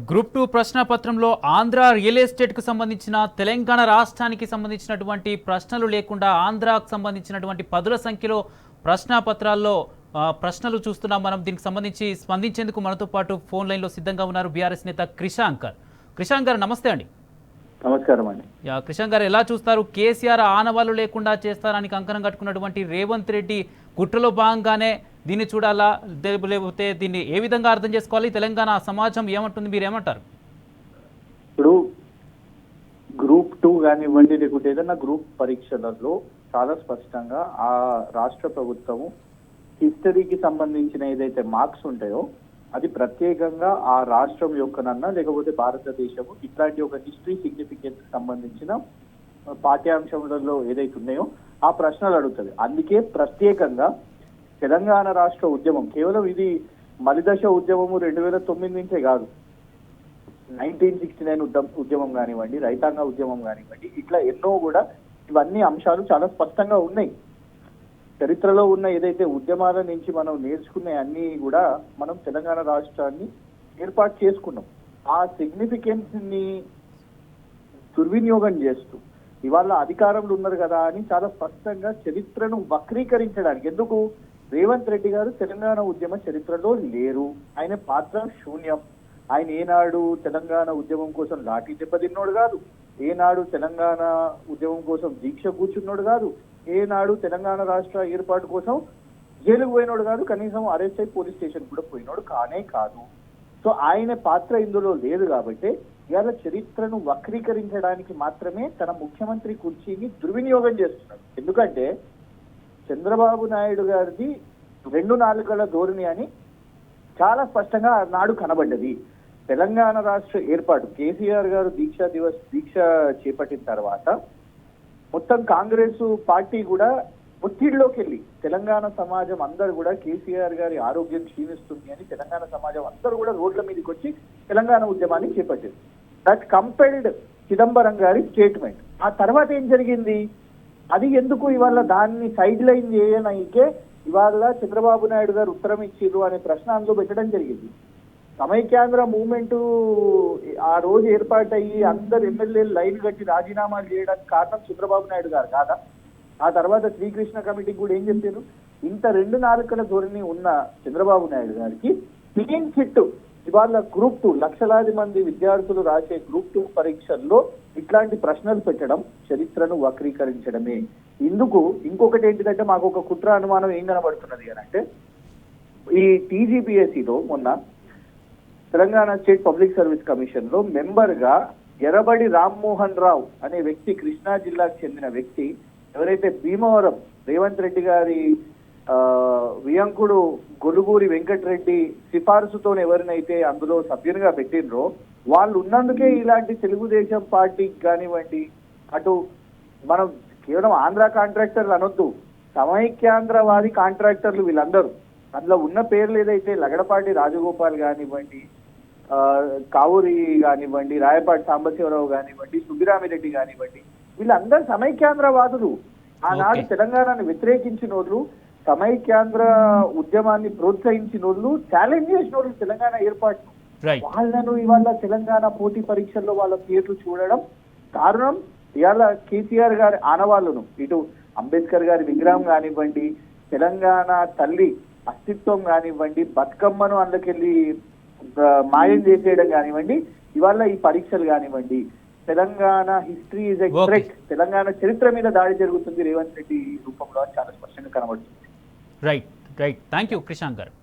Group 2 ప్రశ్నపత్రంలో Andhra real ఎస్టేట్కు సంబంధించిన తెలంగాణ రాష్ట్రానికి సంబంధించినటువంటి ప్రశ్నలు లేకుండా ఆంధ్రాకు సంబంధించినటువంటి పదుల సంఖ్యలో ప్రశ్నపత్రాల్లో ప్రశ్నలు చూస్తున్నాం. మనం దీనికి సంబంధించి స్పందించేందుకు మనతో పాటు ఫోన్ లైన్లో సిద్ధంగా ఉన్నారు బీఆర్ఎస్ నేత క్రిషాంకర్. క్రిషాంక్ గారు నమస్తే అండి. నమస్కారం అండి. క్రిషాంక్ గారు ఎలా చూస్తారు? కేసీఆర్ ఆనవాళ్ళు లేకుండా చేస్తారని కంకణం కట్టుకున్నటువంటి రేవంత్ రెడ్డి కుట్రలో భాగంగానే దీన్ని చూడాలా, లేకపోతే దీన్ని ఏ విధంగా అర్థం చేసుకోవాలి? తెలంగాణ సమాజం ఏమంటుంది, మీరు ఏమంటారు? ఇప్పుడు గ్రూప్ 2 కానివ్వండి, లేకుంటే ఏదైనా గ్రూప్ పరీక్షలలో చాలా స్పష్టంగా ఆ రాష్ట్ర ప్రభుత్వము హిస్టరీకి సంబంధించిన ఏదైతే మార్క్స్ ఉంటాయో అది ప్రత్యేకంగా ఆ రాష్ట్రం యొక్కనన్నా లేకపోతే భారతదేశము ఇట్లాంటి ఒక హిస్టరీ సిగ్నిఫికెన్స్ సంబంధించిన పాఠ్యాంశంలో ఏదైతే ఉన్నాయో ఆ ప్రశ్నలు అడుగుతుంది. అందుకే ప్రత్యేకంగా తెలంగాణ రాష్ట్ర ఉద్యమం కేవలం ఇది మలిదశ ఉద్యమము 2009 నుంచే కాదు, 1969 ఉద్యమం కానివ్వండి, రైతాంగ ఉద్యమం కానివ్వండి, ఇట్లా ఎన్నో కూడా ఇవన్నీ అంశాలు చాలా స్పష్టంగా ఉన్నాయి. చరిత్రలో ఉన్న ఏదైతే ఉద్యమాల నుంచి మనం నేర్చుకునే అన్ని కూడా మనం తెలంగాణ రాష్ట్రాన్ని ఏర్పాటు చేసుకున్నాం. ఆ సిగ్నిఫికెన్స్ ని దుర్వినియోగం చేస్తూ ఇవాళ అధికారంలో ఉన్నారు కదా అని చాలా స్పష్టంగా చరిత్రను వక్రీకరించడానికి, ఎందుకు రేవంత్ రెడ్డి గారు తెలంగాణ ఉద్యమ చరిత్రలో లేరు, ఆయన పాత్ర శూన్యం. ఆయన ఏనాడు తెలంగాణ ఉద్యమం కోసం లాఠీ దెబ్బతిన్నోడు కాదు, ఏనాడు తెలంగాణ ఉద్యమం కోసం దీక్ష కూర్చున్నాడు కాదు, ఏనాడు తెలంగాణ రాష్ట్ర ఏర్పాటు కోసం జైలుకు పోయినోడు కాదు, కనీసం అరెస్ట్ అయి పోలీస్ స్టేషన్ కూడా పోయినోడు కానే కాదు. సో ఆయన పాత్ర ఇందులో లేదు కాబట్టి ఇవాళ చరిత్రను వక్రీకరించడానికి మాత్రమే తన ముఖ్యమంత్రి కుర్చీని దుర్వినియోగం చేస్తున్నాడు. ఎందుకంటే చంద్రబాబు నాయుడు గారిది 2 నాలుకల ధోరణి అని చాలా స్పష్టంగా నాడు కనబడ్డది. తెలంగాణ రాష్ట్ర ఏర్పాటు కేసీఆర్ గారు దీక్ష చేపట్టిన తర్వాత మొత్తం కాంగ్రెస్ పార్టీ కూడా ఒత్తిడిలోకి వెళ్ళి తెలంగాణ సమాజం అందరూ కూడా కేసీఆర్ గారి ఆరోగ్యం క్షీణిస్తుంది అని తెలంగాణ సమాజం అందరూ కూడా రోడ్ల మీదకి వచ్చి తెలంగాణ ఉద్యమాన్ని చేపట్టింది. దట్ కంపెల్డ్ చిదంబరం గారి స్టేట్మెంట్. ఆ తర్వాత ఏం జరిగింది? అది ఎందుకు ఇవాళ దాన్ని సైడ్ లైన్ చేయడానికే ఇవాళ చంద్రబాబు నాయుడు గారు ఉత్తరం ఇచ్చిర్రు అనే ప్రశ్న అందులో పెట్టడం జరిగింది. సమైక్యాంధ్ర మూవ్మెంట్ ఆ రోజు ఏర్పాటయ్యి అందరు ఎమ్మెల్యేలు లైన్ కట్టి రాజీనామాలు చేయడానికి కారణం చంద్రబాబు నాయుడు గారు కాదా? ఆ తర్వాత శ్రీకృష్ణ కమిటీకి కూడా ఏం చెప్పారు? ఇంత 2 నాలుకల ధోరణి ఉన్న చంద్రబాబు నాయుడు గారికి క్లీన్ చిట్ ఇవాళ గ్రూప్ 2 లక్షలాది మంది విద్యార్థులు రాసే గ్రూప్ 2 పరీక్షల్లో ఇట్లాంటి ప్రశ్నలు పెట్టడం చరిత్రను వక్రీకరించడమే. ఇందుకు ఇంకొకటి ఏంటిదంటే మాకు ఒక కుట్ర అనుమానం ఏం కనబడుతున్నది అని అంటే, ఈ టీజీపీఎస్సీలో మొన్న Telangana state public service commission లో మెంబర్ గా ఎర్రబడి రామ్మోహన్ రావు అనే వ్యక్తి, కృష్ణా జిల్లాకు చెందిన వ్యక్తి, ఎవరైతే భీమవరం రేవంత్ రెడ్డి గారి వియంకుడు గొలుగూరి వెంకటరెడ్డి సిఫార్సుతో ఎవరినైతే అందులో సభ్యునిగా పెట్టినరో వాళ్ళు ఉన్నందుకే ఇలాంటి తెలుగుదేశం పార్టీకి కానివ్వండి, అటు మనం కేవలం ఆంధ్ర కాంట్రాక్టర్లు అనొద్దు, సమైక్యాంధ్రవాది కాంట్రాక్టర్లు వీళ్ళందరూ, అందులో ఉన్న పేర్లు ఏదైతే లగడపాటి రాజగోపాల్ కానివ్వండి, కావూరి కానివ్వండి, రాయపాటి సాంబశివరావు కానివ్వండి, సుబ్బిరామిరెడ్డి కానివ్వండి, వీళ్ళందరూ సమైక్యాంధ్రవాదులు. ఆనాడు తెలంగాణను వ్యతిరేకించినోళ్ళు, సమైక్యాంధ్ర ఉద్యమాన్ని ప్రోత్సహించినోళ్ళు, ఛాలెంజ్ చేసినోళ్ళు తెలంగాణ ఏర్పాటు. వాళ్ళను ఇవాళ తెలంగాణ పోటీ పరీక్షల్లో వాళ్ళ పేర్లు చూడడం కారణం ఇవాళ కేసీఆర్ గారి ఆనవాళ్ళను, ఇటు అంబేద్కర్ గారి విగ్రహం కానివ్వండి, తెలంగాణ తల్లి అస్తిత్వం కానివ్వండి, బతుకమ్మను అందుకెళ్ళి మాయం చేసేయడం కానివ్వండి, ఇవాళ ఈ పరీక్షలు కానివ్వండి, Telangana history is a threat, Telangana చరిత్ర మీద దాడి జరుగుతుంది రేవంత్ రెడ్డి రూపంలో చాలా స్పష్టంగా కనబడుతుంది. రైట్. థ్యాంక్ యూ క్రిషాంక్ గారు.